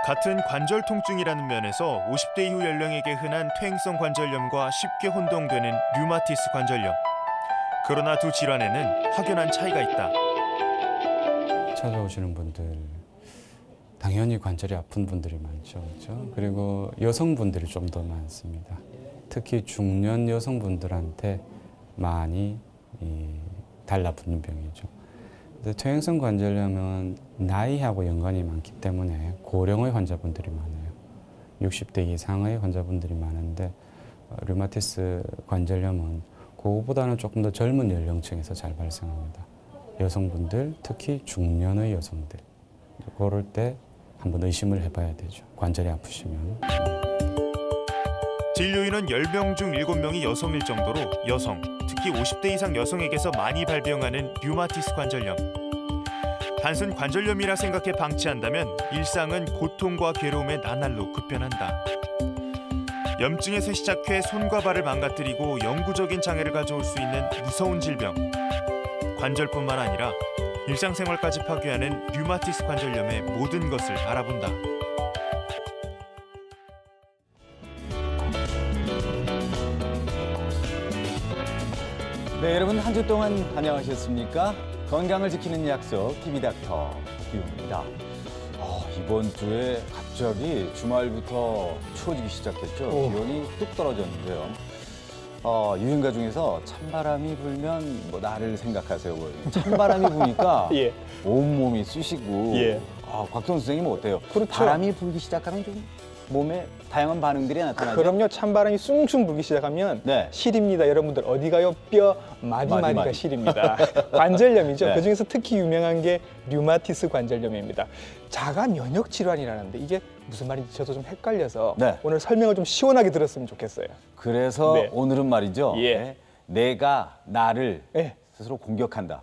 같은 관절 통증이라는 면에서 50대 이후 연령에게 흔한 퇴행성 관절염과 쉽게 혼동되는 류마티스 관절염. 그러나 두 질환에는 확연한 차이가 있다. 찾아오시는 분들 당연히 관절이 아픈 분들이 많죠, 그렇죠? 그리고 여성분들이 좀 더 많습니다. 특히 중년 여성분들한테 많이 달라붙는 병이죠. 근데 퇴행성 관절염은 나이하고 연관이 많기 때문에 고령의 환자분들이 많아요. 60대 이상의 환자분들이 많은데 류마티스 관절염은 그거보다는 조금 더 젊은 연령층에서 잘 발생합니다. 여성분들, 특히 중년의 여성들. 그럴 때 한번 의심을 해봐야 되죠. 관절이 아프시면. 진료인은 10명 중 7명이 여성일 정도로 여성, 특히 50대 이상 여성에게서 많이 발병하는 류마티스 관절염. 단순 관절염이라 생각해 방치한다면 일상은 고통과 괴로움의 나날로 급변한다. 염증에서 시작해 손과 발을 망가뜨리고 영구적인 장애를 가져올 수 있는 무서운 질병. 관절뿐만 아니라 일상생활까지 파괴하는 류마티스 관절염의 모든 것을 알아본다. 네, 여러분 한 주 동안 안녕하셨습니까? 건강을 지키는 약속 TV닥터 박기웅입니다. 이번 주에 갑자기 주말부터 추워지기 시작했죠. 기온이 뚝 떨어졌는데요. 유행가 중에서 찬바람이 불면 뭐 나를 생각하세요. 찬바람이 부니까 예. 온몸이 쑤시고 예. 곽동 선생님은 어때요? 그렇죠. 바람이 불기 시작하면 좀 몸에 다양한 반응들이 나타나죠? 그럼요. 찬바람이 숭숭 불기 시작하면 네. 시립니다. 여러분들 어디 가요? 뼈 마디마디가 마디. 시립니다. 관절염이죠. 네. 그중에서 특히 유명한 게 류마티스 관절염입니다. 자가 면역 질환이라는데 이게 무슨 말인지 저도 좀 헷갈려서 네. 오늘 설명을 좀 시원하게 들었으면 좋겠어요. 그래서 네. 오늘은 말이죠. 예. 내가 나를 예. 스스로 공격한다.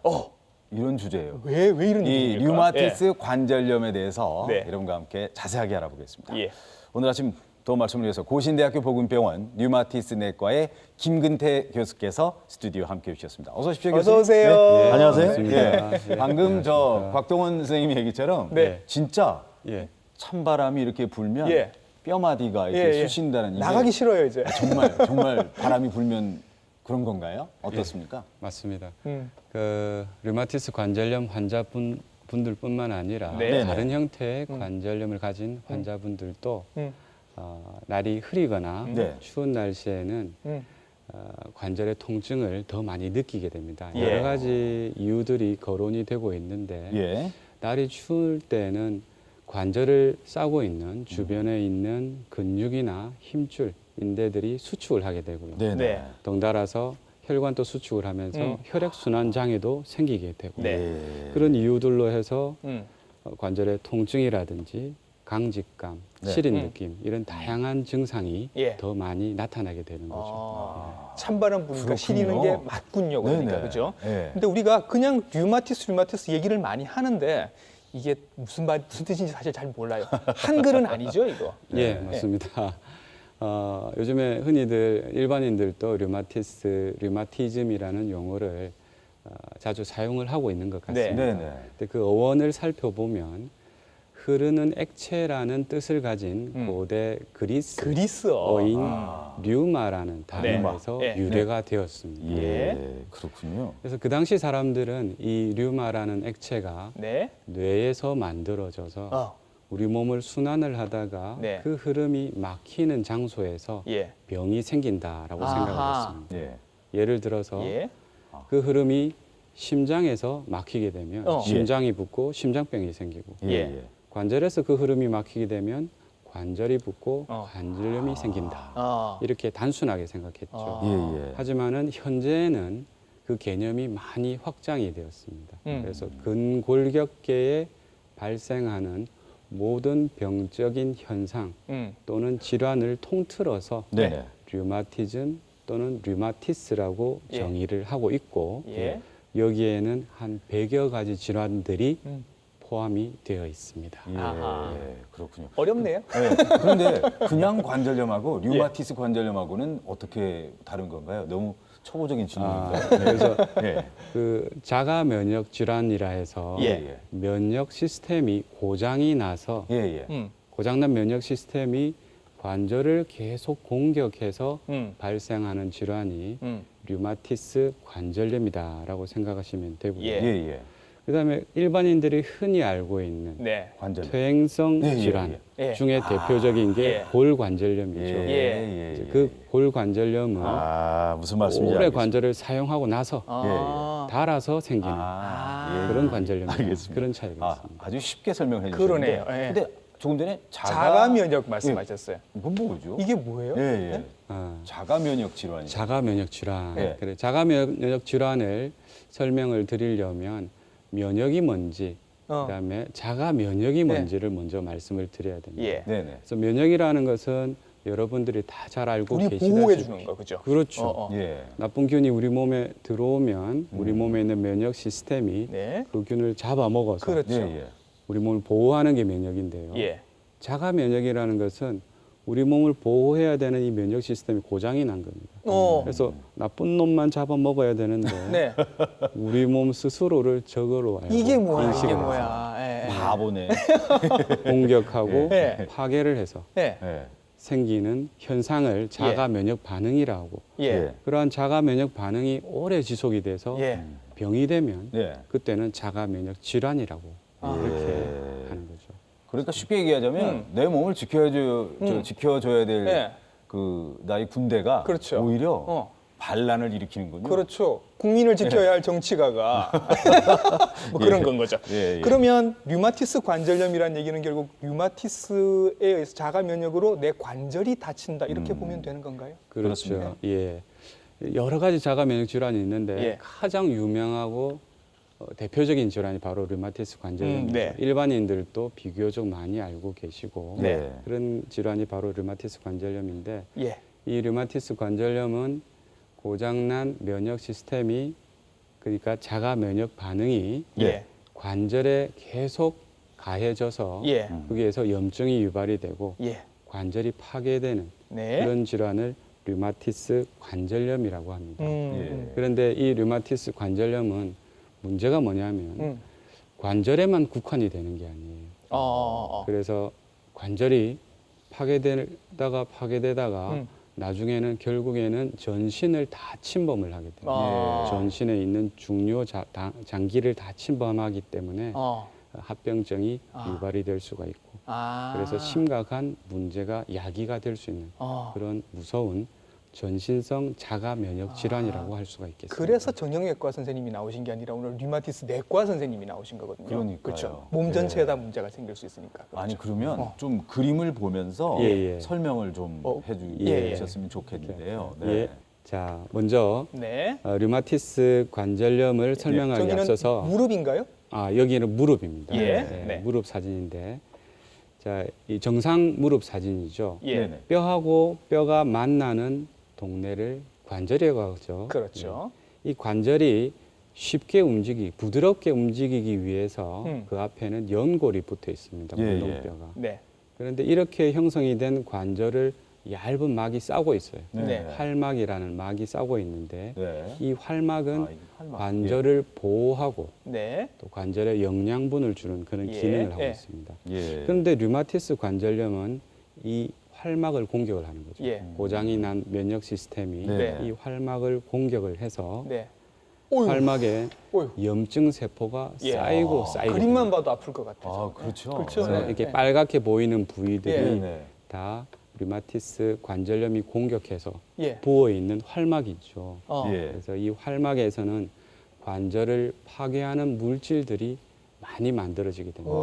이런 주제예요. 왜 이런 이 일입니까? 류마티스 관절염에 대해서 네. 여러분과 함께 자세하게 알아보겠습니다. 예. 오늘 아침 도움 말씀을 위해서 고신대학교 보건병원 류마티스 내과의 김근태 교수께서 스튜디오 함께해 주셨습니다. 어서 오십시오, 교수님. 어서 오세요. 네. 안녕하세요. 반갑습니다. 예. 방금 저 곽동원 선생님 얘기처럼 네. 진짜 예. 찬바람이 이렇게 불면 예. 뼈마디가 이렇게 예. 쑤신다는 이게 나가기 싫어요 이제. 정말 바람이 불면 그런 건가요? 어떻습니까? 맞습니다. 음. 그 류마티스 관절염 환자분들뿐만 아니라 네. 다른 형태의 관절염을 가진 환자분들도 음. 날이 흐리거나 네. 추운 날씨에는 음. 관절의 통증을 더 많이 느끼게 됩니다. 예. 여러 가지 이유들이 거론이 되고 있는데 예. 날이 추울 때는 관절을 싸고 있는 주변에 있는 근육이나 힘줄, 인대들이 수축을 하게 되고요. 네네. 네. 덩달아서 혈관도 수축을 하면서 혈액순환 장애도 생기게 되고 네. 예. 그런 이유들로 해서 음. 관절의 통증이라든지 강직감, 네. 시린 느낌 이런 다양한 증상이 예. 더 많이 나타나게 되는 거죠. 찬바람 부니까 그렇군요. 시리는 게 맞군요. 그러니까 네네. 그죠? 예. 근데 우리가 그냥 류마티스 얘기를 많이 하는데 이게 무슨 뜻인지 사실 잘 몰라요. 한글은 아니죠, 이거. 예, 맞습니다. 요즘에 흔히들 일반인들도 류마티즘이라는 용어를 자주 사용을 하고 있는 것 같습니다. 네네. 근데 그 어원을 살펴보면 흐르는 액체라는 뜻을 가진 고대 그리스어인 그리스어. 류마라는 단어에서 네. 유래가 되었습니다. 예. 그렇군요. 그래서 그 당시 사람들은 이 류마라는 액체가 네. 뇌에서 만들어져서 우리 몸을 순환을 하다가 네. 그 흐름이 막히는 장소에서 예. 병이 생긴다라고 아하. 생각을 했습니다. 예. 예를 들어서 예. 그 흐름이 심장에서 막히게 되면 심장이 붓고 심장병이 생기고 예. 예. 관절에서 그 흐름이 막히게 되면 관절이 붓고 어. 관절염이 생긴다. 아. 이렇게 단순하게 생각했죠. 예. 예. 하지만은 현재는 그 개념이 많이 확장이 되었습니다. 그래서 근골격계에 발생하는 모든 병적인 현상 또는 질환을 통틀어서 네네. 류마티즘 또는 류마티스라고 예. 정의를 하고 있고 예. 여기에는 한 100여 가지 질환들이 포함이 되어 있습니다. 예. 아하. 그렇군요. 어렵네요. 네. 그런데 그냥 관절염하고 류마티스 관절염하고는 어떻게 다른 건가요? 너무 초보적인 질문인가요? 그래서 예. 그 자가 면역 질환이라 해서 예. 면역 시스템이 고장이 나서 예. 예. 고장난 면역 시스템이 관절을 계속 공격해서 음. 발생하는 질환이 음. 류마티스 관절염이다라고 생각하시면 되고요. 예. 예. 그다음에 일반인들이 흔히 알고 있는 네. 관절. 퇴행성 예, 예, 질환 예. 중에 대표적인 게 예. 골관절염이죠. 예. 그 골관절염은 무슨 말씀인지 오래 알겠습니다. 관절을 사용하고 나서 아. 달아서 생기는 그런 관절염입니다. 알겠습니다. 그런 차이가 있습니다. 아주 쉽게 설명해 주셨는데. 그러네요. 예. 근데 조금 전에 자가 면역 말씀하셨어요. 이건 뭐죠? 이게 뭐예요? 예, 예. 네? 자가 면역 질환이. 자가 면역 질환. 예. 그래, 자가 면역 질환을 설명을 드리려면 면역이 뭔지, 그다음에 자가 면역이 뭔지를 먼저 말씀을 드려야 됩니다. 예. 네네. 그래서 면역이라는 것은 여러분들이 다 잘 알고 우리 계시다시피 보호해 주는 거, 그죠? 그렇죠. 예. 나쁜 균이 우리 몸에 들어오면 우리 몸에 있는 면역 시스템이 네. 그 균을 잡아먹어서 그렇죠. 예, 예. 우리 몸을 보호하는 게 면역인데요. 예. 자가 면역이라는 것은 우리 몸을 보호해야 되는 이 면역 시스템이 고장이 난 겁니다. 그래서 나쁜 놈만 잡아먹어야 되는데 네. 우리 몸 스스로를 적으로 알고 이게 뭐야? 인식을 이게 해서 뭐야? 예. 바보네. 공격하고 예. 파괴를 해서 예. 예. 생기는 현상을 자가 면역 반응이라고. 예. 그러한 자가 면역 반응이 오래 지속이 돼서 예. 병이 되면 예. 그때는 자가 면역 질환이라고 이렇게 예. 하는 거죠. 그러니까 쉽게 얘기하자면 내 몸을 지켜줘야 될 예. 그 나의 군대가 그렇죠. 오히려 반란을 일으키는군요. 그렇죠. 국민을 지켜야 할 정치가가 뭐 그런 건 거죠. 예, 예. 그러면 류마티스 관절염이라는 얘기는 결국 류마티스에 의해서 자가 면역으로 내 관절이 다친다 이렇게 보면 되는 건가요? 그렇죠. 예. 여러 가지 자가 면역 질환이 있는데 예. 가장 유명하고 대표적인 질환이 바로 류마티스 관절염입니다. 네. 일반인들도 비교적 많이 알고 계시고 네. 그런 질환이 바로 류마티스 관절염인데 예. 이 류마티스 관절염은 고장난 면역 시스템이 그러니까 자가 면역 반응이 예. 관절에 계속 가해져서 예. 거기에서 염증이 유발이 되고 예. 관절이 파괴되는 네. 그런 질환을 류마티스 관절염이라고 합니다. 예. 그런데 이 류마티스 관절염은 문제가 뭐냐면 관절에만 국한이 되는 게 아니에요. 그래서 관절이 파괴되다가 나중에는 결국에는 전신을 다 침범을 하게 됩니다. 전신에 있는 중요 장기를 다 침범하기 때문에 합병증이 유발이 될 수가 있고 그래서 심각한 문제가 야기가 될 수 있는 그런 무서운 전신성 자가 면역 질환이라고 할 수가 있겠습니다. 그래서 정형외과 선생님이 나오신 게 아니라 오늘 류마티스 내과 선생님이 나오신 거거든요. 그러니까요. 그렇죠. 몸 전체에다 문제가 생길 수 있으니까. 그렇죠. 아니 그러면 좀 그림을 보면서 예, 예. 설명을 좀 해주셨으면 좋겠는데요. 네. 예. 자, 먼저 네. 류마티스 관절염을 설명하기 저기는 앞서서 무릎인가요? 여기는 무릎입니다. 예. 네, 네. 무릎 사진인데 자, 이 정상 무릎 사진이죠. 예. 네네. 뼈하고 뼈가 만나는 동네를 관절이라고 하죠. 그렇죠. 예. 이 관절이 쉽게 부드럽게 움직이기 위해서 그 앞에는 연골이 붙어 있습니다. 예, 운동뼈가. 네. 그런데 이렇게 형성이 된 관절을 얇은 막이 싸고 있어요. 네. 활막이라는 막이 싸고 있는데 네. 이 활막은 이게 활막. 관절을 보호하고 네. 또 관절에 영양분을 주는 그런 예. 기능을 하고 예. 있습니다. 예. 그런데 류마티스 관절염은 이 활막을 공격을 하는 거죠. 예. 고장이 난 면역 시스템이 네. 이 활막을 공격을 해서 네. 어휴. 활막에 어휴. 염증 세포가 예. 쌓이고 그림만 봐도 아플 것 같아서. 그렇죠. 그렇죠. 그래서 네. 이렇게 빨갛게 보이는 부위들이 예. 네. 다 류마티스 관절염이 공격해서 예. 부어 있는 활막이죠. 예. 그래서 이 활막에서는 관절을 파괴하는 물질들이 많이 만들어지게 됩니다.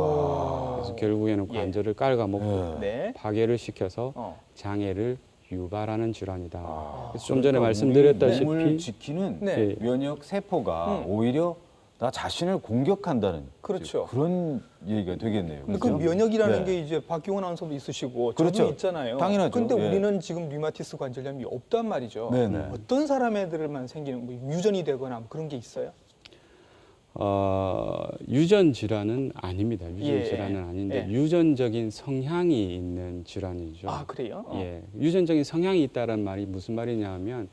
그래서 결국에는 예. 관절을 깔아먹고 네. 파괴를 시켜서 어. 장애를 유발하는 질환이다. 그래서 좀 그러니까 전에 몸을 말씀드렸다시피 지키는 네. 면역 세포가 오히려 나 자신을 공격한다는 그렇죠. 그런 얘기가 되겠네요. 근데 그 그렇죠? 면역이라는 네. 게 이제 박기원 아나운서도 있으시고 그렇죠. 저도 있잖아요. 당연하죠. 근데 예. 우리는 지금 류마티스 관절염이 없단 말이죠. 네네. 어떤 사람들만 생기는 뭐 유전이 되거나 뭐 그런 게 있어요? 유전 질환은 아닙니다. 유전 예. 질환은 아닌데 예. 유전적인 성향이 있는 질환이죠. 아 그래요? 예, 유전적인 성향이 있다는 말이 무슨 말이냐면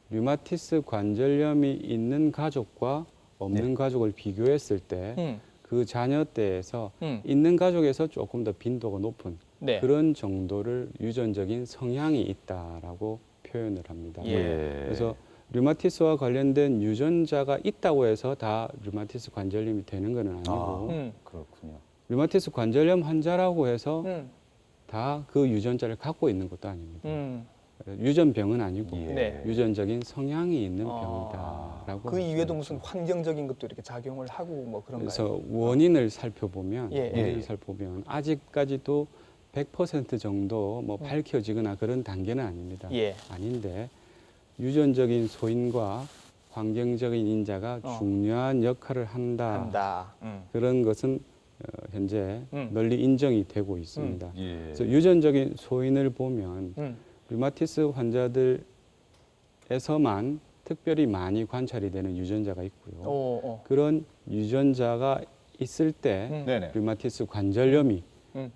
류마티스 관절염이 있는 가족과 없는 가족을 비교했을 때 그 자녀 때에서 있는 가족에서 조금 더 빈도가 높은 네. 그런 정도를 유전적인 성향이 있다라고 표현을 합니다. 예. 그래서 류마티스와 관련된 유전자가 있다고 해서 다 류마티스 관절염이 되는 건 아니고 그렇군요. 류마티스 관절염 환자라고 해서 음. 다 그 유전자를 갖고 있는 것도 아닙니다. 음. 유전병은 아니고 예. 네. 유전적인 성향이 있는 병이다라고. 그 이외에도 말씀드리죠. 무슨 환경적인 것도 이렇게 작용을 하고 뭐 그런가요? 그래서 원인을 살펴보면 예. 원인을 예. 살펴보면 아직까지도 100% 정도 뭐 밝혀지거나 그런 단계는 아닙니다. 예. 아닌데 유전적인 소인과 환경적인 인자가 중요한 역할을 한다. 그런 것은 현재 널리 인정이 되고 있습니다. 예. 그래서 유전적인 소인을 보면 류마티스 환자들에서만 특별히 많이 관찰이 되는 유전자가 있고요. 그런 유전자가 있을 때 네네. 류마티스 관절염이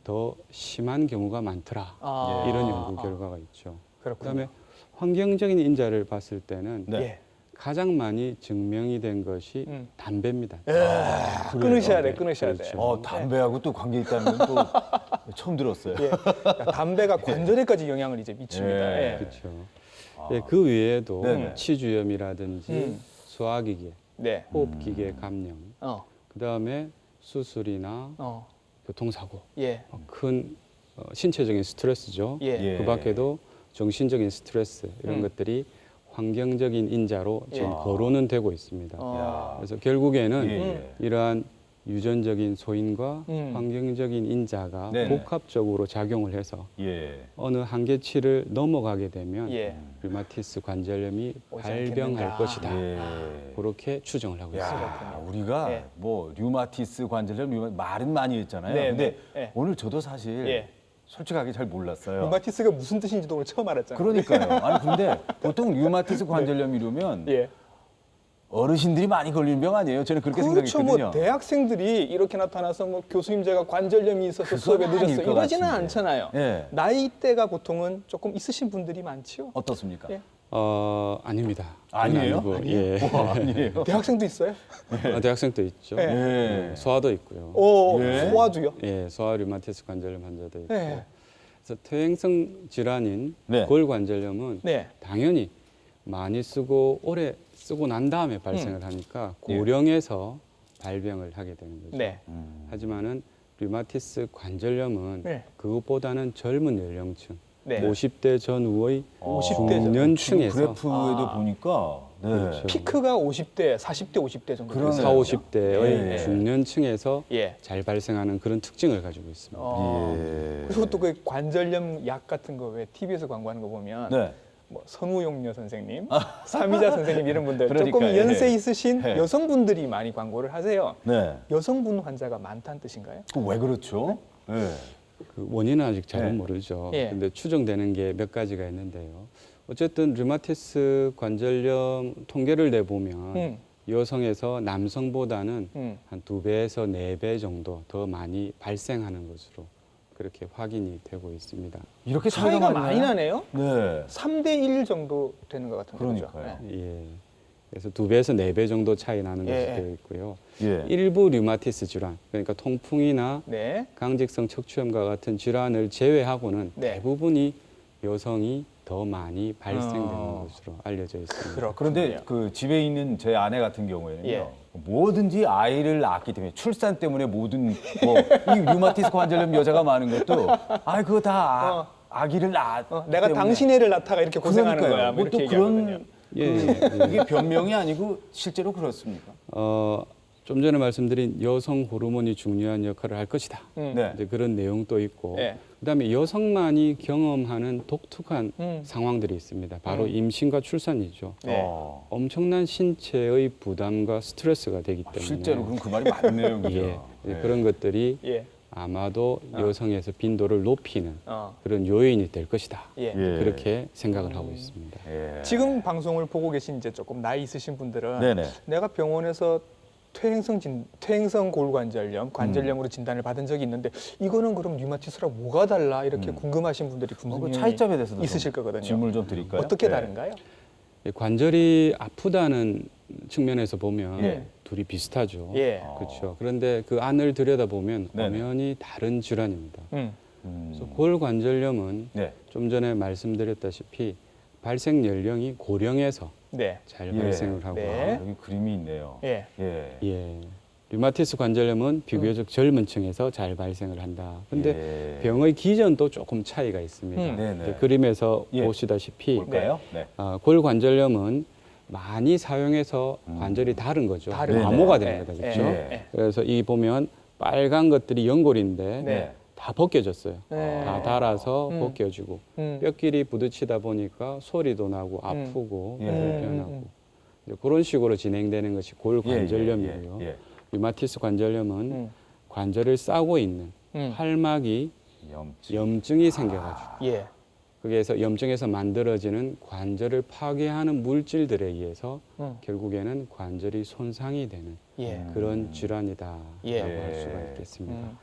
더 심한 경우가 많더라. 아. 이런 연구 결과가 있죠. 그렇군요. 그다음에 환경적인 인자를 봤을 때는 네. 예. 가장 많이 증명이 된 것이 담배입니다. 끊으셔야 돼, 끊으셔야 돼. 그렇죠. 담배하고 또 관계 있다는 건 또 처음 들었어요. 예. 그러니까 담배가 관절에까지 영향을 이제 미칩니다. 예. 예. 그렇죠. 예, 그 외에도 네네. 치주염이라든지 소화기계, 네. 호흡기계 감염, 그다음에 수술이나 어. 교통사고, 예. 큰 신체적인 스트레스죠. 예. 예. 그 밖에도 정신적인 스트레스 이런 것들이 환경적인 인자로 지금 거론은 되고 있습니다. 그래서 결국에는 예. 이러한 유전적인 소인과 환경적인 인자가 네네. 복합적으로 작용을 해서 예. 어느 한계치를 넘어가게 되면 예. 류마티스 관절염이 오지 발병할 않겠는가. 것이다. 예. 그렇게 추정을 하고 있습니다. 야, 우리가 예. 뭐 류마티스 관절염 말은 많이 했잖아요. 네, 근데 네, 네. 오늘 저도 사실 예. 솔직하게 잘 몰랐어요. 류마티스가 무슨 뜻인지도 오늘 처음 알았잖아요. 그러니까요. 아니 근데 보통 류마티스 관절염 이러면 예. 어르신들이 많이 걸리는 병 아니에요? 저는 그렇게 그렇죠. 생각했거든요. 뭐 대학생들이 이렇게 나타나서 뭐 교수님 제가 관절염이 있어서 그건 수업에 아닐 늦었어요. 것 이러지는 같은데. 않잖아요. 예. 나이대가 보통은 조금 있으신 분들이 많지요. 어떻습니까? 예. 아닙니다. 아니에요? 그건 아니고, 예. 아니에요. 대학생도 있어요? 대학생도 있죠. 예. 예. 소아도 있고요. 오, 예. 소아도요? 예, 소아 류마티스 관절염 환자도 있고. 네. 그래서 퇴행성 질환인 네. 골관절염은 네. 당연히 많이 쓰고 오래 쓰고 난 다음에 발생을 하니까 고령에서 발병을 하게 되는 거죠. 네. 하지만은 류마티스 관절염은 네. 그것보다는 젊은 연령층, 네. 50대 전후의 50대 전. 중년층에서 그래프에도 보니까 네. 그렇죠. 피크가 50대, 40대, 50대 정도. 그러네요. 돼요. 4, 50대의 예. 중년층에서 예. 잘 발생하는 그런 특징을 가지고 있습니다. 예. 그리고 또 그 관절염 약 같은 거 왜 TV에서 광고하는 거 보면 네. 뭐 선우용녀 선생님, 삼이자 선생님 이런 분들 조금 그러니까요. 연세 예. 있으신 예. 여성분들이 많이 광고를 하세요. 네. 여성분 환자가 많다는 뜻인가요? 그 왜 그렇죠? 네. 그 원인은 아직 잘은 네. 모르죠. 예. 근데 추정되는 게 몇 가지가 있는데요. 어쨌든 류마티스 관절염 통계를 내보면 여성에서 남성보다는 한 2배에서 4배 정도 더 많이 발생하는 것으로 그렇게 확인이 되고 있습니다. 이렇게 차이가 많이 나네요. 네. 3대 1 정도 되는 것 같은데. 그러니까요. 그죠? 예. 그래서 2배에서 4배 정도 차이 나는 예. 것으로 되어 있고요. 예. 일부 류마티스 질환, 그러니까 통풍이나 네. 강직성 척추염과 같은 질환을 제외하고는 네. 대부분이 여성이 더 많이 발생되는 어. 것으로 알려져 있습니다. 그렇군요. 그런데 그 집에 있는 제 아내 같은 경우에는요. 예. 뭐든지 아이를 낳기 때문에 출산 때문에 모든 뭐 이 류마티스 관절염 여자가 많은 것도 아 그거 다 아기를 낳. 내가 당신 애를 낳다가 이렇게 고생하는 그러니까요. 거야. 뭐 뭐또 이렇게 그런 얘기하거든요. 예. 이게 변명이 아니고 실제로 그렇습니까? 좀 전에 말씀드린 여성 호르몬이 중요한 역할을 할 것이다. 네. 이제 그런 내용도 있고, 예. 그다음에 여성만이 경험하는 독특한 상황들이 있습니다. 바로 임신과 출산이죠. 네. 엄청난 신체의 부담과 스트레스가 되기 때문에 실제로 그럼 그 말이 맞네요, 그죠? 예, 네. 그런 것들이 예. 아마도 여성에서 빈도를 높이는 어. 그런 요인이 될 것이다. 예. 예. 그렇게 생각을 하고 있습니다. 예. 지금 방송을 보고 계신 이제 조금 나이 있으신 분들은 네네. 내가 병원에서 퇴행성 골관절염, 관절염으로 진단을 받은 적이 있는데 이거는 그럼 류마티스랑 뭐가 달라 이렇게 궁금하신 분들이 그 분명히 차이점에 대해서 있으실 거거든요. 질문을 좀 드릴까요? 어떻게 네. 다른가요? 관절이 아프다는 측면에서 보면 예. 둘이 비슷하죠. 예. 그렇죠. 그런데 그 안을 들여다보면 네네. 엄연히 다른 질환입니다. 그래서 골관절염은 네. 좀 전에 말씀드렸다시피 발생 연령이 고령에서 네. 잘 예. 발생을 하고 네. 여기 그림이 있네요. 예. 예. 예. 류마티스 관절염은 비교적 젊은 층에서 잘 발생을 한다. 근데 예. 병의 기전도 조금 차이가 있습니다. 네네. 이제 그림에서 예. 보시다시피 볼까요? 네. 골관절염은 많이 사용해서 관절이 다른 거죠. 다른 암호가 네. 되는 거죠. 네. 그렇죠? 네. 그래서 이 보면 빨간 것들이 연골인데 네. 다 벗겨졌어요. 네. 다 닳아서 음. 벗겨지고 음. 뼈끼리 부딪히다 보니까 소리도 나고 아프고 예. 불편하고 이제 그런 식으로 진행되는 것이 골관절염이고요. 예. 예. 류마티스 관절염은 음. 관절을 싸고 있는 음. 활막이 염증. 염증이 생겨가지고 예. 거기에서 염증에서 만들어지는 관절을 파괴하는 물질들에 의해서 결국에는 관절이 손상이 되는 예. 그런 질환이다라고 예. 할 수가 있겠습니다. 음.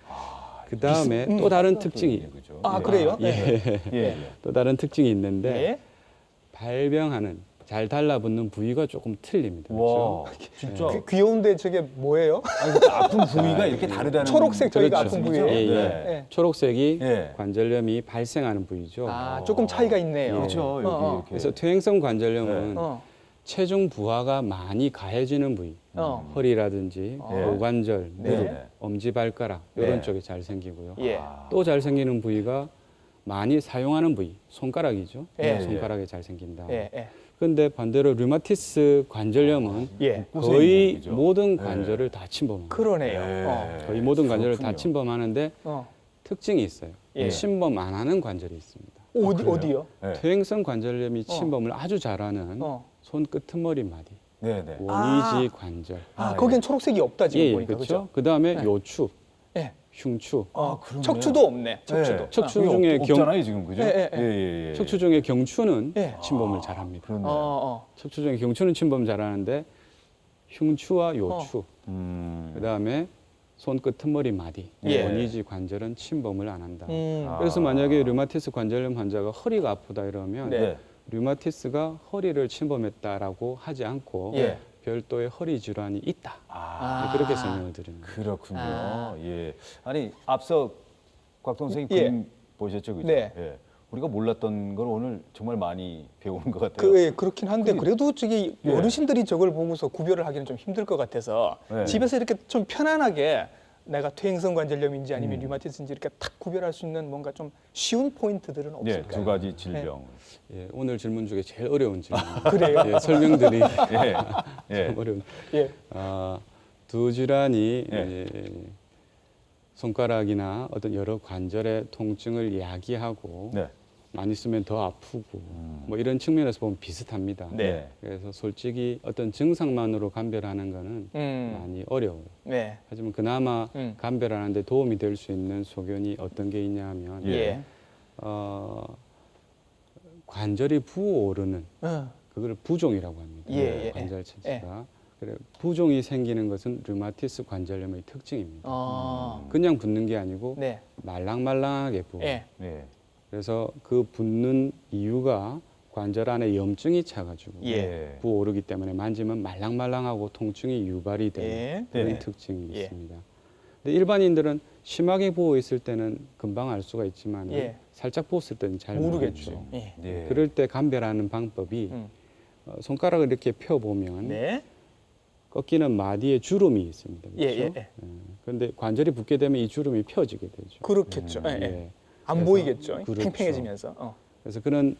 그 다음에 또 다른 특징이 그죠? 아, 예. 그래요? 예. 예. 또 다른 특징이 있는데 예. 발병하는 잘 달라붙는 부위가 조금 틀립니다. 와, 그렇죠? 진짜. 귀여운데 저게 뭐예요? 아니, 그 아픈 부위가 이렇게 다르다는 초록색 저희가 그렇죠. 아픈 말씀이죠? 부위예요. 예, 예. 네. 초록색이 예. 관절염이 발생하는 부위죠. 아, 조금 차이가 있네요. 그렇죠. 여기 이렇게. 그래서 퇴행성 관절염은 어. 체중 부하가 많이 가해지는 부위, 허리라든지 예. 고관절, 네. 무릎, 엄지발가락 이런 네. 쪽에 잘 생기고요. 예. 또 잘 생기는 부위가 많이 사용하는 부위, 손가락이죠. 예. 손가락에 잘 생긴다. 예. 예. 그런데 반대로 류마티스 관절염은 예. 곳에 거의 있는 거죠. 모든 네. 관절을 다 침범합니다. 그러네요. 예. 거의 모든 관절을 다 그렇군요. 침범하는데 어. 특징이 있어요. 예. 침범 안 하는 관절이 있습니다. 어디 어디요? 네. 퇴행성 관절염이 침범을 아주 잘하는 어. 손끝머리 마디, 네네. 원위지 관절. 아, 거긴 초록색이 없다 지금 예, 보니까 그렇죠. 그 다음에 네. 요추, 예. 흉추. 그러네요. 척추도 없네. 척추도. 네. 척추 그게 중에 없잖아요 지금 그죠? 예, 예, 예. 척추 중에 경추는 예. 침범을 잘합니다. 그렇네요. 척추 중에 경추는 침범 잘하는데 흉추와 요추, 그 다음에 손끝 틈머리 마디, 예. 원위지 관절은 침범을 안 한다. 아. 그래서 만약에 류마티스 관절염 환자가 허리가 아프다 이러면 네. 류마티스가 허리를 침범했다라고 하지 않고 예. 별도의 허리 질환이 있다. 아, 그렇게 설명을 드립니다. 그렇군요. 아. 예. 아니 앞서 곽동 선생님 예. 그림 보셨죠, 그죠? 네. 예. 우리가 몰랐던 걸 오늘 정말 많이 배우는 것 같아요. 예, 그렇긴 한데 그래도 저기 예. 어르신들이 저걸 보고서 구별을 하기는 좀 힘들 것 같아서 네. 집에서 이렇게 좀 편안하게 내가 퇴행성 관절염인지 아니면 류마티스인지 이렇게 딱 구별할 수 있는 뭔가 좀 쉬운 포인트들은 예, 없을까요? 두 가지 질병. 예, 오늘 질문 중에 제일 어려운 질문. 그래요? 예, 설명들이 예. 예. 좀 어려운. 예. 두 질환이 예. 손가락이나 어떤 여러 관절의 통증을 야기하고 네. 많이 쓰면 더 아프고 뭐 이런 측면에서 보면 비슷합니다. 네. 그래서 솔직히 어떤 증상만으로 감별하는 거는 많이 어려워요. 네. 하지만 그나마 음. 감별하는데 도움이 될 수 있는 소견이 어떤 게 있냐면 예. 관절이 부어오르는 어. 그걸 부종이라고 합니다. 예, 예, 관절 체질가. 그래 부종이 생기는 것은 류마티스 관절염의 특징입니다. 그냥 붓는 게 아니고 네. 말랑말랑하게 부어요. 예. 예. 그래서 그 붓는 이유가 관절 안에 염증이 차가지고 예. 부어오르기 때문에 만지면 말랑말랑하고 통증이 유발이 되는 예. 그런 네. 특징이 예. 있습니다. 근데 일반인들은 심하게 부어 있을 때는 금방 알 수가 있지만 예. 살짝 부었을 때는 잘 모르겠죠. 모르겠죠. 예. 예. 그럴 때 감별하는 방법이 음. 손가락을 이렇게 펴 보면 네. 꺾이는 마디에 주름이 있습니다. 예, 그렇죠? 예, 예. 그런데 관절이 붓게 되면 이 주름이 펴지게 되죠. 그렇겠죠. 예, 예. 예. 안 그래서- 보이겠죠. 그렇죠. 팽팽해지면서. 그래서 그런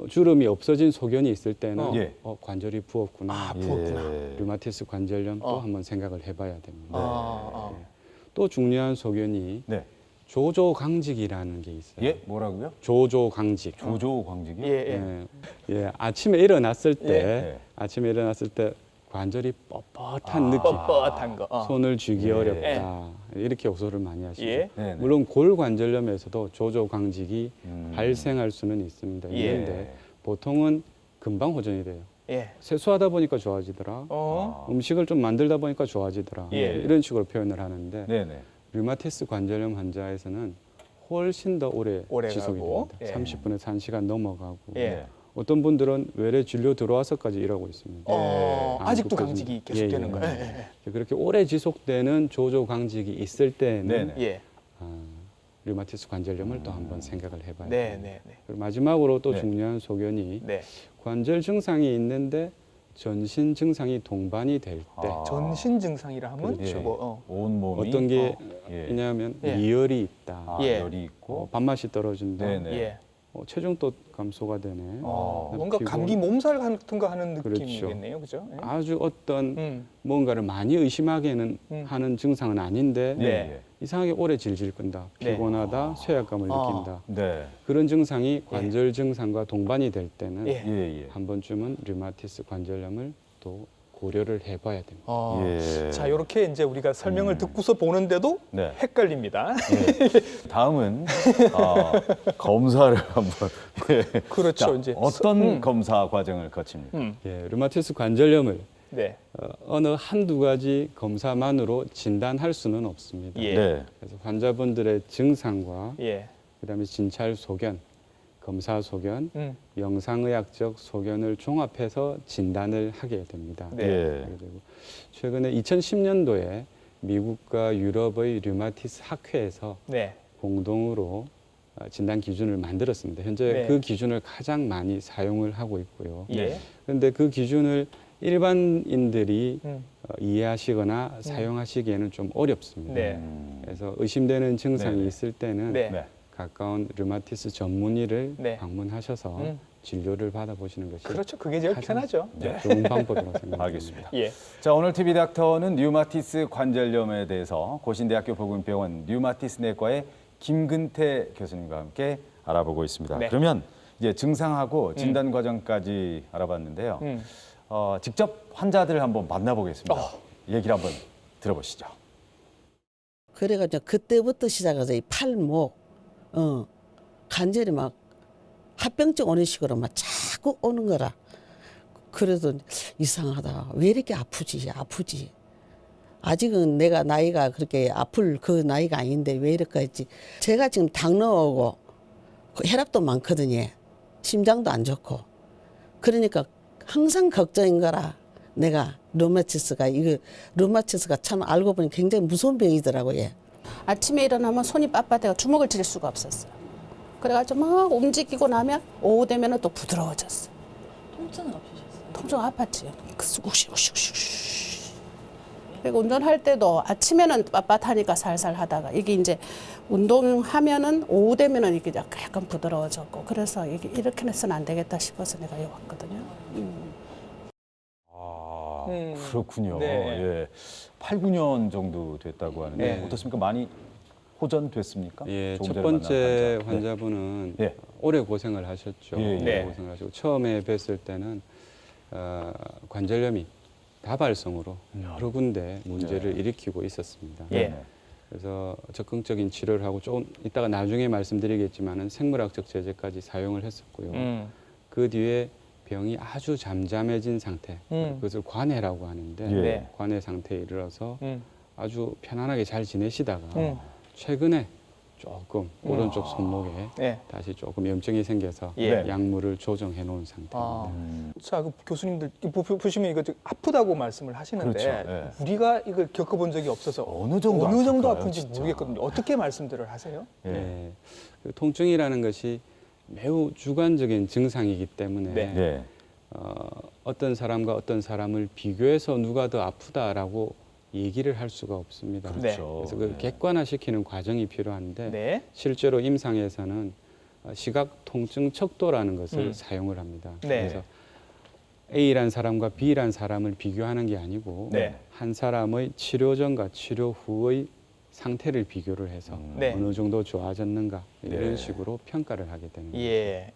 주름이 없어진 소견이 있을 때는 예. 관절이 부었구나. 아, 부었구나. 예. 류마티스 관절염 또 한번 생각을 해봐야 됩니다. 네. 또 중요한 소견이 네. 조조강직이라는 게 있어요. 예, 뭐라고요? 조조강직. 조조 광직이요? 예, 예. 예, 아침에 일어났을 때, 예. 아침에 일어났을 때 관절이 뻣뻣한 느낌. 뻣뻣한 거. 손을 쥐기 예. 어렵다. 이렇게 호소를 많이 하시죠. 예. 네, 네. 물론 골관절염에서도 조조강직이 음. 발생할 수는 있습니다. 예. 있는데 보통은 금방 호전이 돼요. 예. 세수하다 보니까 좋아지더라. 음식을 좀 만들다 보니까 좋아지더라. 예. 이런 식으로 표현을 하는데 네네. 류마티스 관절염 환자에서는 훨씬 더 오래 오래 지속이 가고, 됩니다. 예. 30분에서 1시간 넘어가고 예. 어떤 분들은 외래 진료 들어와서까지 일하고 있습니다. 아직도 안 강직이 붓거든요. 계속되는 예, 예. 거예요. 예, 그렇게 오래 지속되는 조조 강직이 있을 때는 네네. 예. 예. 아, 류마티스 관절염을 또 한번 생각을 해봐야 네, 됩니다. 네, 네. 그리고 마지막으로 또 네. 중요한 소견이 네. 관절 증상이 있는데 전신 증상이 동반이 될 때 아. 전신 증상이라 하면 그렇죠. 뭐, 온 몸이 어떤 게 예. 있냐면 예. 이열이 있다, 아, 예. 열이 있고 밥맛이 떨어진다, 네네. 예. 체중도 감소가 되네. 뭔가 피곤. 감기 몸살 같은 거 하는 그렇죠. 느낌이겠네요, 그죠? 예. 아주 어떤 음. 뭔가를 많이 의심하게는 하는 증상은 아닌데 예. 예. 이상하게 오래 질질 끈다, 네. 피곤하다, 쇠약감을 아. 느낀다. 네. 그런 증상이 관절 증상과 동반이 될 때는 예. 예, 예. 한 번쯤은 류마티스 관절염을 또 고려를 해봐야 됩니다. 예. 자, 이렇게 이제 우리가 설명을 듣고서 보는데도 네. 헷갈립니다. 다음은 검사를 한번. 예. 그렇죠. 자, 이제 어떤 검사 과정을 거칩니까? 예, 류마티스 관절염을 네. 어느 한두 가지 검사만으로 진단할 수는 없습니다. 예. 네. 그래서 환자분들의 증상과 예. 그다음에 진찰 소견, 검사 소견, 음. 영상의학적 소견을 종합해서 진단을 하게 됩니다. 네. 예. 그리고 최근에 2010년도에 미국과 유럽의 류마티스 학회에서 네. 공동으로 진단 기준을 만들었습니다. 현재 네. 그 기준을 가장 많이 사용을 하고 있고요. 예. 그런데 그 기준을 일반인들이 음. 이해하시거나 사용하시기에는 좀 어렵습니다. 네. 그래서 의심되는 증상이 네네. 있을 때는 네. 네. 가까운 류마티스 전문의를 네. 방문하셔서 음. 진료를 받아보시는 것이 그렇죠. 그게 제일 가장 편하죠. 좋은 방법이라고 생각합니다. 알겠습니다. 예. 자, 오늘 TV 닥터는 류마티스 관절염에 대해서 고신대학교 보건병원 류마티스 내과의 김근태 교수님과 함께 알아보고 있습니다. 네. 그러면 이제 증상하고 진단 과정까지 알아봤는데요. 직접 환자들 한번 만나보겠습니다. 얘기를 한번 들어보시죠. 그래가지고 그때부터 시작해서 이 팔목, 관절이 막 합병증 오는 식으로 막 자꾸 오는 거라. 그래도 이상하다. 왜 이렇게 아프지? 아직은 내가 나이가 그렇게 아플 그 나이가 아닌데 왜 이럴까 했지. 제가 지금 당 나오고 혈압도 많거든요. 심장도 안 좋고. 그러니까 항상 걱정인 거라. 내가 류마티스가 참 알고 보니 굉장히 무서운 병이더라고요. 아침에 일어나면 손이 빳빳해가 주먹을 쥘 수가 없었어요. 그래가지고 막 움직이고 나면 오후 되면 또 부드러워졌어. 통증은 없으셨어요? 통증 아팠지. 욱시욱시욱시. 그리고 운전할 때도 아침에는 빳빳하니까 살살 하다가 이게 이제 운동하면은 오후 되면은 이게 약간 부드러워졌고 그래서 이게 이렇게 해서는 안 되겠다 싶어서 내가 여기 왔거든요. 그렇군요. 네. 예. 8, 9년 정도 됐다고 하는데 네. 어떻습니까? 많이 호전됐습니까? 예, 조금 첫 전에 번째 만난 환자. 환자분은 예. 오래 고생을 하셨죠. 예, 예. 오래 네. 고생을 하시고 처음에 뵀을 때는 관절염이 다발성으로 여러 군데 문제를 일으키고 있었습니다. 예. 네. 그래서 적극적인 치료를 하고 조금 이따가 나중에 말씀드리겠지만은 생물학적 제재까지 사용을 했었고요. 그 뒤에 병이 아주 잠잠해진 상태, 그것을 관해라고 하는데 예. 네. 관해 상태에 이르러서 아주 편안하게 잘 지내시다가 음. 최근에 조금 오른쪽 손목에 네. 다시 조금 염증이 생겨서 예. 약물을 조정해 놓은 상태입니다. 아. 자, 그 교수님들 보시면 이거 아프다고 말씀을 하시는데 그렇죠. 예. 우리가 이걸 겪어본 적이 없어서 어느 정도 아플까요, 아픈지 진짜? 모르겠거든요. 어떻게 말씀들을 하세요? 예. 예. 그 통증이라는 것이 매우 주관적인 증상이기 때문에 네. 예. 어떤 사람과 어떤 사람을 비교해서 누가 더 아프다라고 얘기를 할 수가 없습니다. 네. 그렇죠. 그래서 그 객관화시키는 과정이 필요한데 네. 실제로 임상에서는 시각 통증 척도라는 것을 음. 사용을 합니다. 네. 그래서 A라는 사람과 B라는 사람을 비교하는 게 아니고 네. 한 사람의 치료 전과 치료 후의 상태를 비교를 해서 네. 어느 정도 좋아졌는가 이런 네. 식으로 평가를 하게 되는 거죠. 예.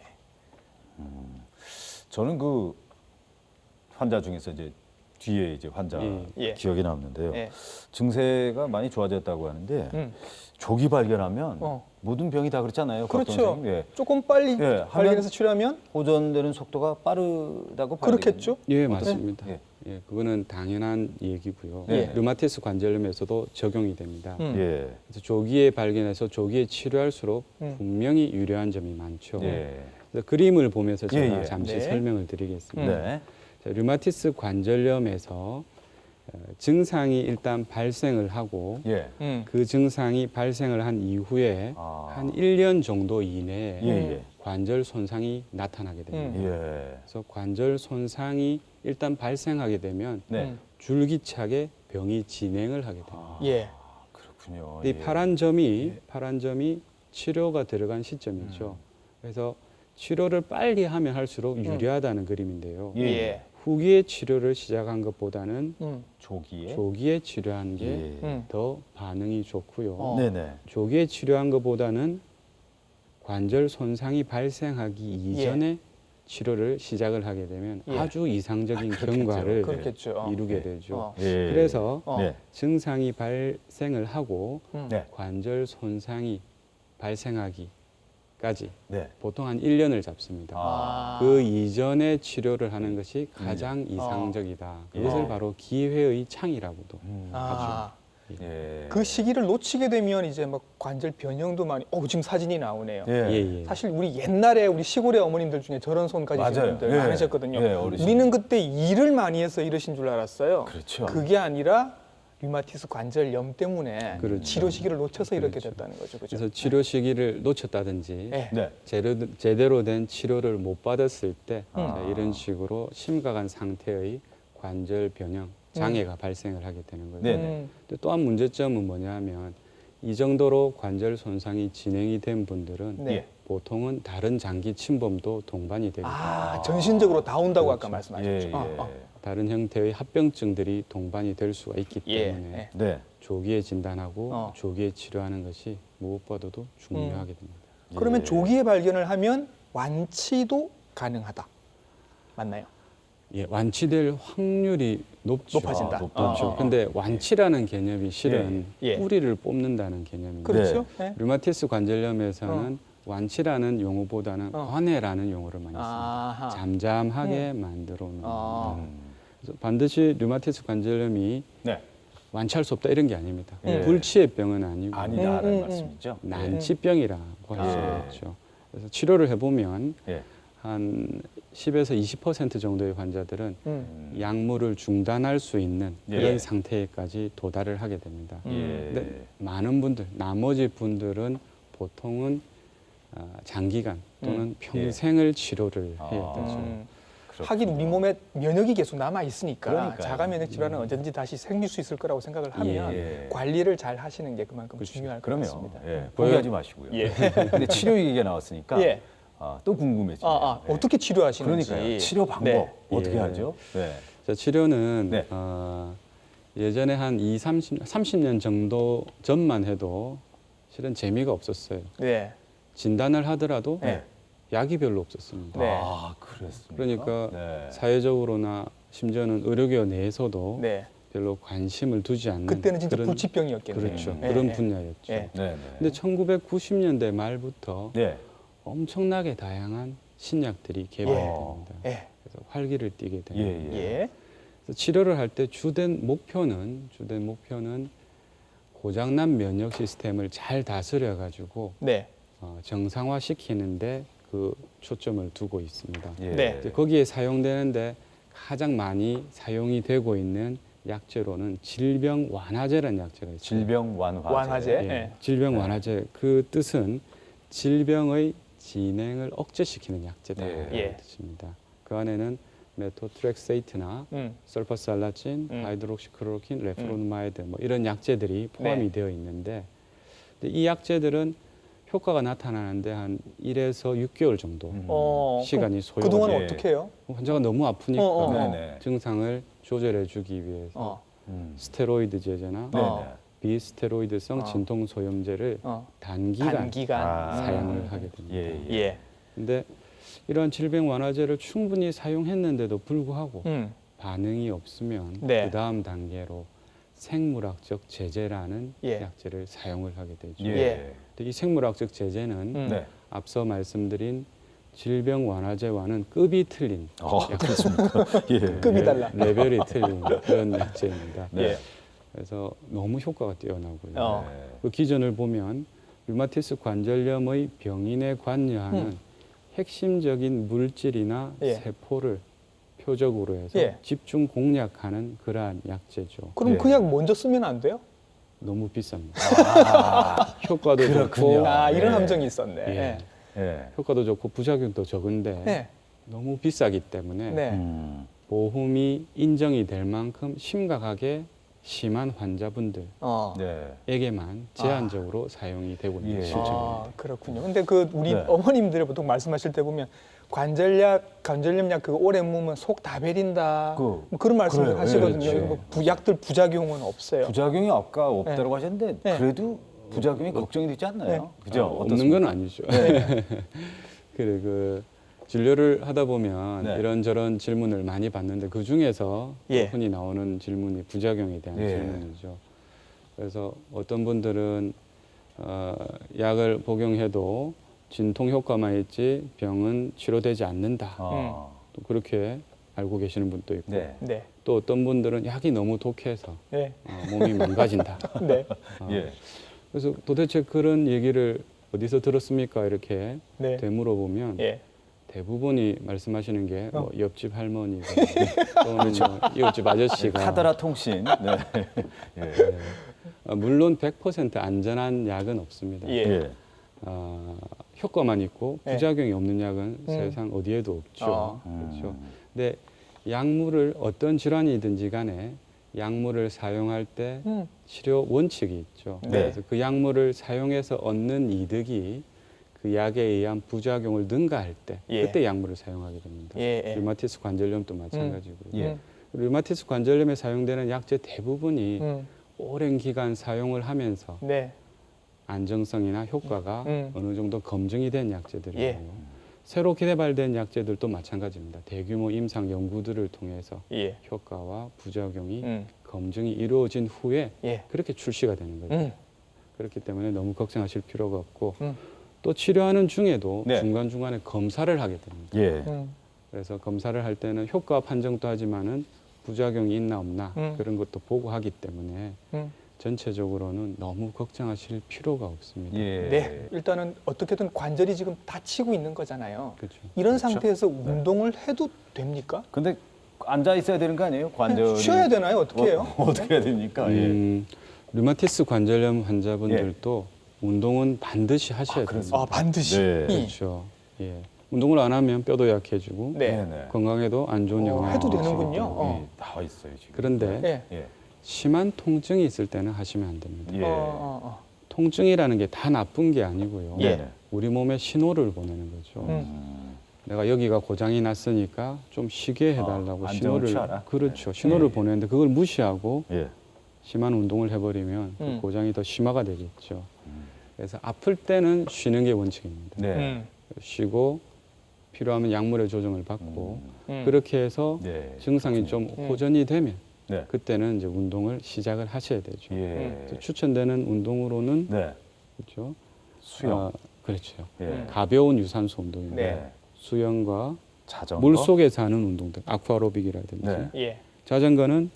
저는 그 환자 중에서 이제 뒤에 이제 환자 예. 기억이 남는데요. 예. 증세가 많이 좋아졌다고 하는데 음. 조기 발견하면 어. 모든 병이 다 그렇잖아요. 곽 그렇죠. 선생님. 예. 조금 빨리 예, 발견해서 치료하면 호전되는 속도가 빠르다고 봐야 그렇겠죠. 예, 맞습니다. 예. 예, 그거는 당연한 얘기고요. 예. 류마티스 관절염에서도 적용이 됩니다. 예. 그래서 조기에 발견해서 조기에 치료할수록 음. 분명히 유리한 점이 많죠. 예. 그래서 그림을 보면서 제가 예, 예. 잠시 네. 설명을 드리겠습니다. 네. 자, 류마티스 관절염에서 증상이 일단 발생을 하고 예. 그 증상이 발생을 한 이후에 아. 한 1년 정도 이내에 예, 예. 관절 손상이 나타나게 됩니다. 예. 그래서 관절 손상이 일단 발생하게 되면 네. 줄기차게 병이 진행을 하게 됩니다. 예. 그렇군요. 이 예. 파란 점이 치료가 들어간 시점이죠. 그래서 치료를 빨리 하면 할수록 유리하다는 그림인데요. 예. 예. 후기에 치료를 시작한 것보다는 조기에. 조기에 치료한 게 예. 더 반응이 좋고요. 어. 네네. 조기에 치료한 것보다는 관절 손상이 발생하기 이전에 치료를 시작을 하게 되면 예. 아주 이상적인 그렇겠죠. 결과를 그렇겠죠. 이루게 예. 되죠. 예. 그래서 어. 증상이 발생을 하고 네. 관절 손상이 발생하기까지 네. 보통 한 1년을 잡습니다. 아. 그 이전에 치료를 하는 것이 가장 어. 이상적이다. 그것을 예. 바로 기회의 창이라고도 아. 예. 그 시기를 놓치게 되면 이제 막 관절 변형도 많이. 지금 사진이 나오네요. 예. 예. 사실 우리 옛날에 우리 시골의 어머님들 중에 저런 손 가지신 맞아요. 분들 예. 많으셨거든요. 예, 어르신. 우리는 그때 일을 많이 해서 이러신 줄 알았어요. 그렇죠. 그게 아니라 류마티스 관절염 때문에 그렇죠. 치료 시기를 놓쳐서 이렇게 그렇죠. 됐다는 거죠. 그죠? 그래서 치료 시기를 놓쳤다든지 예. 네. 제대로 된 치료를 못 받았을 때 아. 자, 이런 식으로 심각한 상태의 관절 변형 장애가 발생을 하게 되는 거죠. 네. 또 한 문제점은 뭐냐면 이 정도로 관절 손상이 진행이 된 분들은 네. 보통은 다른 장기 침범도 동반이 되고 전신적으로 다 온다고 아까 그렇죠. 말씀하셨죠. 예. 다른 형태의 합병증들이 동반이 될 수가 있기 예. 때문에 예. 네. 조기에 진단하고 조기에 치료하는 것이 무엇보다도 중요하게 됩니다. 그러면 예. 조기에 발견을 하면 완치도 가능하다. 맞나요? 예, 완치될 확률이 높아진다. 높죠. 근데 완치라는 개념이 실은 예. 뿌리를 뽑는다는 개념입니다. 그렇죠. 예. 류마티스 관절염에서는 완치라는 용어보다는 어. 관해라는 용어를 많이 씁니다. 아하. 잠잠하게 만들어 놓는 아. 겁니다. 그래서 반드시 류마티스 관절염이 네. 완치할 수 없다 이런 게 아닙니다. 예. 불치의 병은 아니고 아니다라는 말씀이죠. 난치병이라고 할 수 예. 있죠. 그래서 치료를 해보면 예. 한 10에서 20% 정도의 환자들은 약물을 중단할 수 있는 그런 예. 상태까지 도달을 하게 됩니다. 예. 근데 많은 분들, 나머지 분들은 보통은 장기간 또는 평생을 치료를 해야 되죠. 하긴 우리 몸에 면역이 계속 남아 있으니까 그러니까요. 자가 면역 질환은 언제든지 다시 생길 수 있을 거라고 생각을 하면 예. 관리를 잘 하시는 게 그만큼 중요할 것 그러면 같습니다. 예. 포기하지 마시고요. 예. 근데 치료 얘기가 나왔으니까 예. 또 궁금해지네요. 예. 어떻게 치료하시는지. 그러니까요. 치료 방법 네. 어떻게 예. 하죠? 네. 자, 치료는 네. 예전에 한 30년 정도 전만 해도 실은 재미가 없었어요. 네. 진단을 하더라도 네. 약이 별로 없었습니다. 네. 아, 그랬습니까? 그러니까 네. 사회적으로나 심지어는 의료계 내에서도 네. 별로 관심을 두지 않는 그때는 진짜 그런, 불치병이었겠네요. 그렇죠. 예, 그런 예. 분야였죠. 예. 네. 근데 1990년대 말부터 네. 엄청나게 다양한 신약들이 개발이 어. 됩니다. 예. 그래서 활기를 띠게 예, 됩니다. 예. 예. 그래서 치료를 할 때 주된 목표는 고장난 면역 시스템을 잘 다스려 가지고 네. 정상화시키는데 그 초점을 두고 있습니다. 예. 네. 이제 거기에 사용되는데 가장 많이 사용이 되고 있는 약제로는 질병 완화제라는 약제가 있습니다. 질병 완화제. 완화제. 예, 예. 질병 완화제 그 뜻은 질병의 진행을 억제시키는 약제다 예. 이런 뜻입니다. 그 안에는 메토트렉세이트나 설퍼살라진, 하이드록시클로로킨, 레프로누마이드 뭐 이런 약제들이 포함이 되어 있는데 근데 이 약제들은 효과가 나타나는데 한 1에서 6개월 정도 시간이 소요가 그동안 돼요. 어떻게 해요? 환자가 너무 아프니까 네네. 증상을 조절해주기 위해서 음. 스테로이드 제제나 네네. 비스테로이드성 진통소염제를 단기간 사용을 하게 됩니다. 예. 예. 예. 근데 이러한 질병 완화제를 충분히 사용했는데도 불구하고 반응이 없으면 네. 그 다음 단계로 생물학적 제제라는 예. 약제를 사용을 하게 되죠. 예. 근데 이 생물학적 제제는 네. 앞서 말씀드린 질병 완화제와는 급이 틀린 그렇습니까? 예. 급이 달라. 레벨이 틀린 그런 약제입니다. 네. 그래서 너무 효과가 뛰어나고요. 네. 그 기전을 보면 류마티스 관절염의 병인에 관여하는 핵심적인 물질이나 예. 세포를 표적으로 해서 예. 집중 공략하는 그러한 약제죠. 그럼 예. 그 약 먼저 쓰면 안 돼요? 너무 비쌉니다. 아, 효과도 그렇군요. 좋고, 아, 이런 예. 함정이 있었네. 예. 예. 효과도 좋고 부작용도 적은데 네. 너무 비싸기 때문에 네. 보험이 인정이 될 만큼 심각하게 심한 환자분들에게만 어. 네. 제한적으로 사용이 되고 있는 예. 실정입니다. 아, 그렇군요. 근데 그 우리 네. 어머님들이 보통 말씀하실 때 보면 관절염약 그거 오래 묵으면 속 다 베린다. 뭐 그런 말씀을 그래요. 하시거든요. 예, 그렇죠. 뭐 약들 부작용은 없어요. 부작용이 아까 없다고 하셨는데 네. 그래도 부작용이 걱정이 되지 않나요? 네. 그죠? 없는 건 아니죠. 그래 그 진료를 하다 보면 네. 이런저런 질문을 많이 받는데 그 중에서 예. 흔히 나오는 질문이 부작용에 대한 예. 질문이죠. 그래서 어떤 분들은 약을 복용해도 진통 효과만 있지 병은 치료되지 않는다. 아. 또 그렇게 알고 계시는 분도 있고 네. 네. 또 어떤 분들은 약이 너무 독해서 네. 몸이 망가진다. 네. 예. 그래서 도대체 그런 얘기를 어디서 들었습니까? 이렇게 네. 되물어보면 예. 대부분이 말씀하시는 게 뭐 옆집 할머니가 또는 뭐 이웃집 아저씨가 카더라 통신. 네. 예. 물론 100% 안전한 약은 없습니다. 예. 예. 효과만 있고 예. 부작용이 없는 약은 세상 어디에도 없죠. 그렇죠. 근데 약물을 어떤 질환이든지 간에 약물을 사용할 때 음. 치료 원칙이 있죠. 네. 그래서 그 약물을 사용해서 얻는 이득이 그 약에 의한 부작용을 능가할 때 예. 그때 약물을 사용하게 됩니다. 예. 예. 류마티스 관절염도 마찬가지고요. 예. 류마티스 관절염에 사용되는 약제 대부분이 음. 오랜 기간 사용을 하면서 네. 안정성이나 효과가 어느 정도 검증이 된 약제들이고요. 예. 새로 개발된 약제들도 마찬가지입니다. 대규모 임상 연구들을 통해서 예. 효과와 부작용이 음. 검증이 이루어진 후에 예. 그렇게 출시가 되는 거죠. 음. 그렇기 때문에 너무 걱정하실 필요가 없고 음. 또 치료하는 중에도 네. 중간중간에 검사를 하게 됩니다. 예. 그래서 검사를 할 때는 효과 판정도 하지만은 부작용이 있나 없나 그런 것도 보고 하기 때문에 전체적으로는 너무 걱정하실 필요가 없습니다. 예. 네. 일단은 어떻게든 관절이 지금 다치고 있는 거잖아요. 그렇죠. 이런 상태에서 운동을 해도 됩니까? 근데 앉아 있어야 되는 거 아니에요? 관절이 쉬어야 되나요? 어떻게 해요? 어떻게 해야 됩니까? 예. 류마티스 관절염 환자분들도 운동은 반드시 하셔야 됩니다. 아, 반드시. 네. 그렇죠. 예. 운동을 안 하면 뼈도 약해지고 네. 네네. 건강에도 안 좋은 영향이 해도 있죠. 되는군요. 예, 나와 있어요 지금. 그런데 네. 예. 심한 통증이 있을 때는 하시면 안 됩니다. 예. 통증이라는 게 다 나쁜 게 아니고요. 예. 우리 몸에 신호를 보내는 거죠. 내가 여기가 고장이 났으니까 좀 쉬게 해달라고 안정을 신호를 취하라. 그렇죠. 신호를 예. 보내는데 그걸 무시하고 예. 심한 운동을 해버리면 그 고장이 더 심화가 되겠죠. 그래서 아플 때는 쉬는 게 원칙입니다. 네. 쉬고 필요하면 약물의 조정을 받고 그렇게 해서 네. 증상이 좀 호전이 되면 네. 그때는 이제 운동을 시작을 하셔야 되죠. 예. 그래서 추천되는 운동으로는 네. 그렇죠. 수영. 그렇죠. 예. 가벼운 유산소 운동입니다. 네. 수영과 자전거. 물 속에서 하는 운동들, 아쿠아로빅이라든지 네. 예. 자전거는